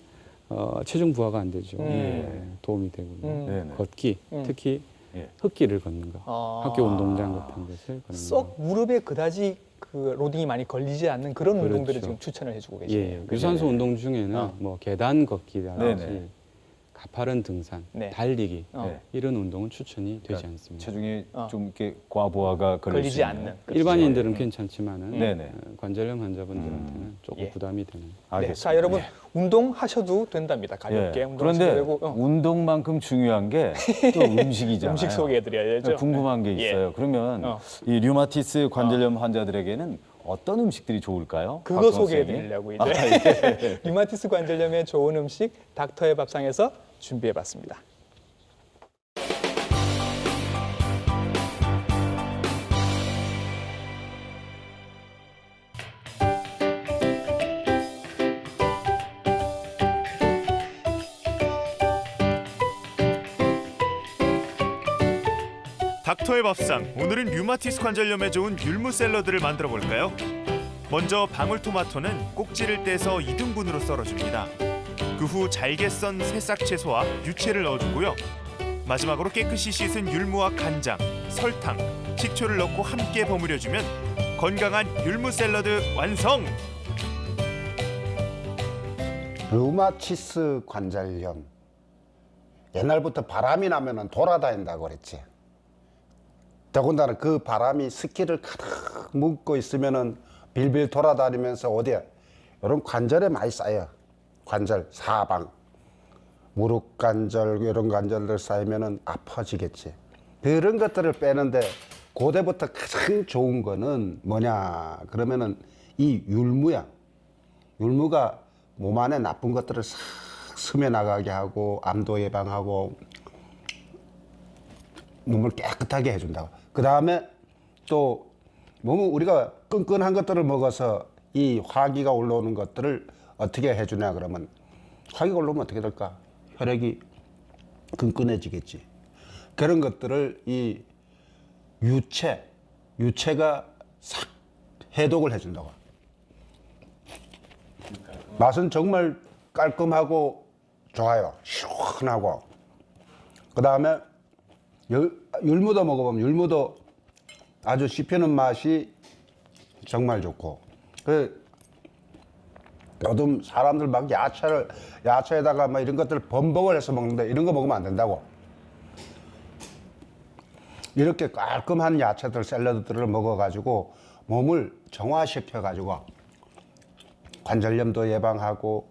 체중 부하가 안 되죠. 예. 도움이 되고요. 네네. 걷기, 특히 예. 흙길을 걷는 거, 학교 운동장 같은 것을 걷는 거. 쏙 무릎에 그다지 그 로딩이 많이 걸리지 않는 그런 그렇죠. 운동들을 지금 추천을 해주고 계시네요. 예, 유산소 운동 중에는 뭐 계단 걷기라든지 네네. 가파른 등산, 네. 달리기 네. 이런 운동은 추천이 되지 그러니까 않습니다. 체중이 좀 이렇게 과부하가 걸릴 수 걸리지 있는. 않는. 일반인들은 괜찮지만은 네네. 관절염 환자분들한테는 조금 예. 부담이 되는. 네. 알겠습니다. 자, 여러분 운동하셔도 된답니다. 가볍게 예. 운동하셔도 그런데 되고. 운동만큼 중요한 게 또 음식이잖아요. 음식 소개해드려야죠. 궁금한 게 예. 있어요. 그러면 이 류마티스 관절염 환자들에게는 어떤 음식들이 좋을까요? 그거 박수 선생님? 소개해드리려고 이제 류마티스 관절염에 좋은 음식 닥터의 밥상에서 준비해봤습니다. 닥터의 밥상, 오늘은 류마티스 관절염에 좋은 율무 샐러드를 만들어 볼까요? 먼저 방울토마토는 꼭지를 떼서 2등분으로 썰어줍니다. 그 후 잘게 썬 새싹 채소와 유채를 넣어주고요. 마지막으로 깨끗이 씻은 율무와 간장, 설탕, 식초를 넣고 함께 버무려주면 건강한 율무 샐러드 완성! 류마티스 관절염. 옛날부터 바람이 나면은 돌아다닌다고 그랬지. 더군다나 그 바람이 스키를 가득 묶고 있으면은 빌빌 돌아다니면서 어디에 이런 관절에 많이 쌓여. 관절, 사방, 무릎 관절 이런 관절들 쌓이면은 아파지겠지. 그런 것들을 빼는데 고대부터 가장 좋은 거는 뭐냐 그러면은 이 율무야. 율무가 몸 안에 나쁜 것들을 싹 스며 나가게 하고 암도 예방하고 몸을 깨끗하게 해준다고. 그 다음에 또 몸은 우리가 끈끈한 것들을 먹어서 이 화기가 올라오는 것들을 어떻게 해주냐 그러면 화기가 올라오면 어떻게 될까? 혈액이 끈끈해지겠지. 그런 것들을 이 유채가 싹 해독을 해준다고. 맛은 정말 깔끔하고 좋아요. 시원하고. 그 다음에 율무도 먹어보면 율무도 아주 씹히는 맛이 정말 좋고. 요즘 사람들 막 야채에다가 막 이런 것들 범벅을 해서 먹는데 이런 거 먹으면 안 된다고. 이렇게 깔끔한 야채들, 샐러드들을 먹어가지고 몸을 정화시켜가지고 관절염도 예방하고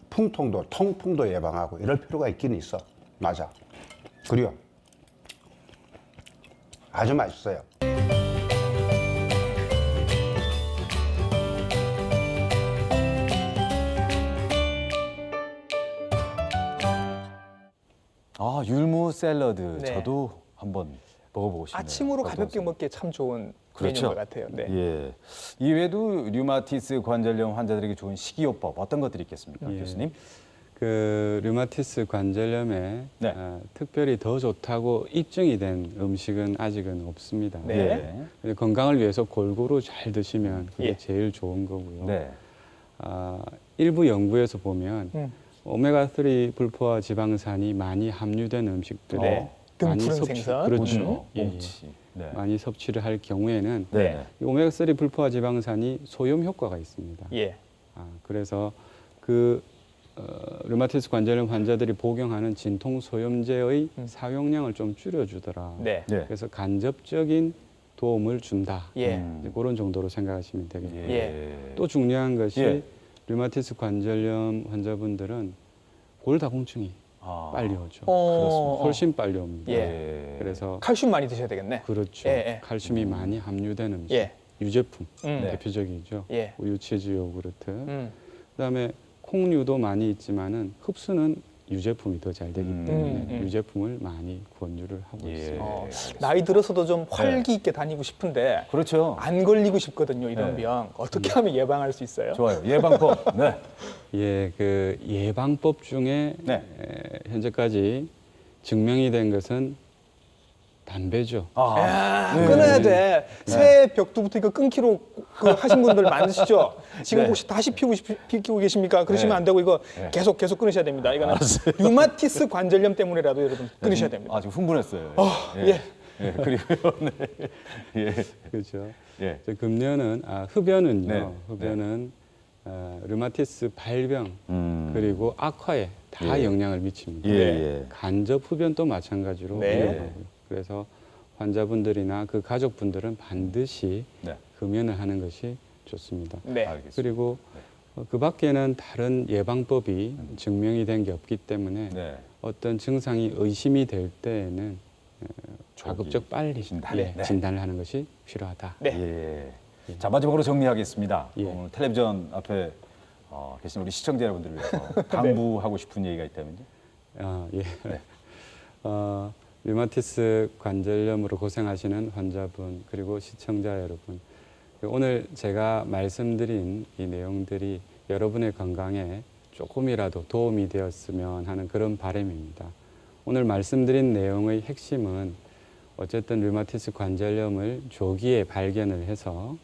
통풍도 예방하고 이럴 필요가 있긴 있어. 맞아. 그래요. 아주 맛있어요. 아, 율무 샐러드. 네. 저도 한번 먹어보고 싶네요. 아침으로 가볍게 어떠세요? 먹기에 참 좋은 그렇죠. 메뉴인 것 같아요. 네. 예. 이외에도 류마티스 관절염 환자들에게 좋은 식이요법 어떤 것들이 있겠습니까, 예. 교수님? 그 류마티스 관절염에 네. 특별히 더 좋다고 입증이 된 음식은 아직은 없습니다. 네. 근데 건강을 위해서 골고루 잘 드시면 그게 예. 제일 좋은 거고요. 네. 일부 연구에서 보면 음. 오메가3 불포화 지방산이 많이 함유된 음식들에 네. 등푸른 생선. 그렇죠. 예, 예. 몽치. 네. 많이 섭취를 할 경우에는 네. 이 오메가3 불포화 지방산이 소염 효과가 있습니다. 예. 그래서 그 류마티스 관절염 환자들이 복용하는 진통 소염제의 사용량을 좀 줄여주더라. 네. 네. 그래서 간접적인 도움을 준다. 예. 이제 그런 정도로 생각하시면 되겠고요. 예. 또 중요한 것이 예. 류마티스 관절염 환자분들은 골다공증이 아, 빨리 오죠. 그렇습니다. 훨씬 빨리 옵니다. 예. 그래서 칼슘 많이 드셔야 되겠네. 그렇죠. 예, 예. 칼슘이 많이 함유된 음식, 예. 유제품 네. 대표적이죠. 예. 우유, 치즈, 요구르트. 음. 콩류도 많이 있지만은 흡수는 유제품이 더 잘 되기 때문에 음. 유제품을 많이 권유를 하고 예. 있습니다. 나이 들어서도 좀 활기 있게 다니고 싶은데 그렇죠. 안 걸리고 싶거든요. 이런 네. 병 어떻게 하면 예방할 수 있어요? 좋아요. 예방법. 네. 예, 그 예방법 중에 네. 현재까지 증명이 된 것은 담배죠. 아, 야, 끊어야 돼. 새해 벽두부터 이거 끊기로 하신 분들 많으시죠? 지금 네. 혹시 다시 피우고 계십니까? 그러시면 네. 안 되고 이거 네. 계속 끊으셔야 됩니다. 이거는 류마티스 관절염 때문에라도 여러분 끊으셔야 됩니다. 아, 지금 흥분했어요. 예. 예. 그리고요. 네. 예. 그렇죠. 예. 금년은 흡연은요. 네. 흡연은 류마티스 발병 그리고 악화에 다 예. 영향을 미칩니다. 예, 예. 간접 흡연도 마찬가지로 네. 위험하고요. 그래서 환자분들이나 그 가족분들은 반드시 네. 금연을 하는 것이 좋습니다. 네. 알겠습니다. 그리고 그 밖에는 다른 예방법이 증명이 된 게 없기 때문에 네. 어떤 증상이 의심이 될 때에는 가급적 빨리 진단. 예, 네. 진단을 하는 것이 필요하다. 네. 예. 자, 마지막으로 정리하겠습니다. 예. 오늘 텔레비전 앞에 계신 우리 시청자 여러분들을 위해서 당부하고 싶은 얘기가 있다면요? 예. 네. 류마티스 관절염으로 고생하시는 환자분 그리고 시청자 여러분, 오늘 제가 말씀드린 이 내용들이 여러분의 건강에 조금이라도 도움이 되었으면 하는 그런 바람입니다. 오늘 말씀드린 내용의 핵심은 어쨌든 류마티스 관절염을 조기에 발견을 해서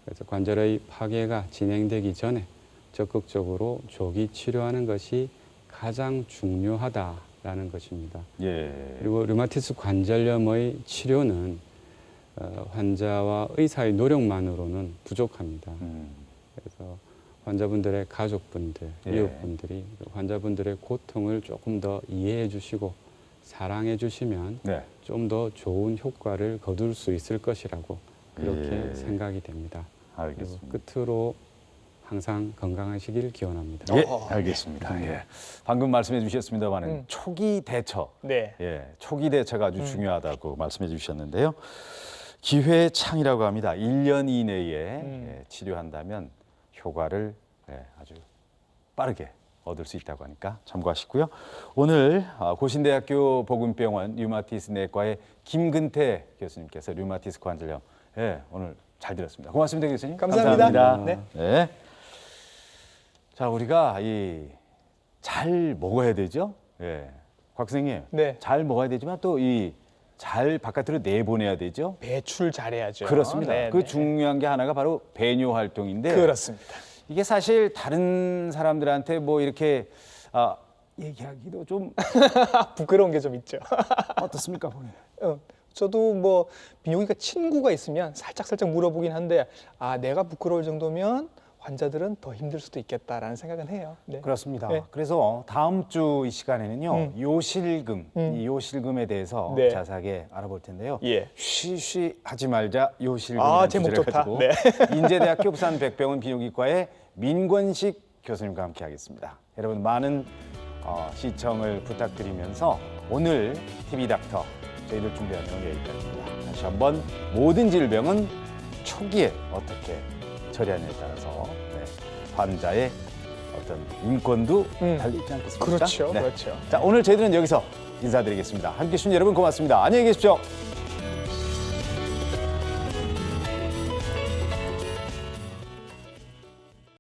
그래서 관절의 파괴가 진행되기 전에 적극적으로 조기 치료하는 것이 가장 중요하다라는 것입니다. 예. 그리고 류마티스 관절염의 치료는 환자와 의사의 노력만으로는 부족합니다. 그래서 환자분들의 가족분들, 예. 이웃분들이 환자분들의 고통을 조금 더 이해해 주시고 사랑해 주시면 네. 좀 더 좋은 효과를 거둘 수 있을 것이라고 그렇게 예. 생각이 됩니다. 그리고 알겠습니다. 끝으로 항상 건강하시길 기원합니다. 예, 알겠습니다. 예. 방금 말씀해 주셨습니다만은 초기 대처, 네. 예, 초기 대처가 아주 중요하다고 말씀해 주셨는데요. 기회창이라고 합니다. 1년 이내에 예, 치료한다면 효과를 예, 아주 빠르게 얻을 수 있다고 하니까 참고하시고요. 오늘 고신대학교 보건병원 류마티스 내과의 김근태 교수님께서 류마티스 관절염 예, 오늘 잘 들었습니다. 고맙습니다, 교수님. 감사합니다. 감사합니다. 네. 네. 자, 우리가 잘 먹어야 되죠. 예. 곽 선생님. 네. 잘 먹어야 되지만 또 잘 바깥으로 내보내야 되죠. 배출 잘해야죠. 그렇습니다. 네, 그 네. 중요한 게 하나가 바로 배뇨 활동인데 그렇습니다. 이게 사실 다른 사람들한테 뭐 이렇게 얘기하기도 좀 부끄러운 게 좀 있죠. 어떻습니까, 본인? 저도 뭐 비뇨기과 친구가 있으면 살짝 물어보긴 한데 내가 부끄러울 정도면 환자들은 더 힘들 수도 있겠다라는 생각은 해요. 네. 그렇습니다. 네. 그래서 다음 주 이 시간에는요, 요실금, 이 요실금에 대해서 네. 자세하게 알아볼 텐데요. 예. 쉬쉬하지 말자 요실금이라는 제목 주제를 좋다. 가지고 네. 인제대학교 부산백병원 비뇨기과의 민권식 교수님과 함께하겠습니다. 여러분 많은 시청을 부탁드리면서 오늘 TV 닥터 저희들 준비한 내용 여기까지입니다. 다시 한번 모든 질병은 초기에 어떻게 처리하느냐에 따라서 환자의 어떤 인권도 달리지 않겠습니까? 그렇죠. 네. 그렇죠. 자, 오늘 저희들은 여기서 인사드리겠습니다. 함께해 주신 여러분 고맙습니다. 안녕히 계십시오.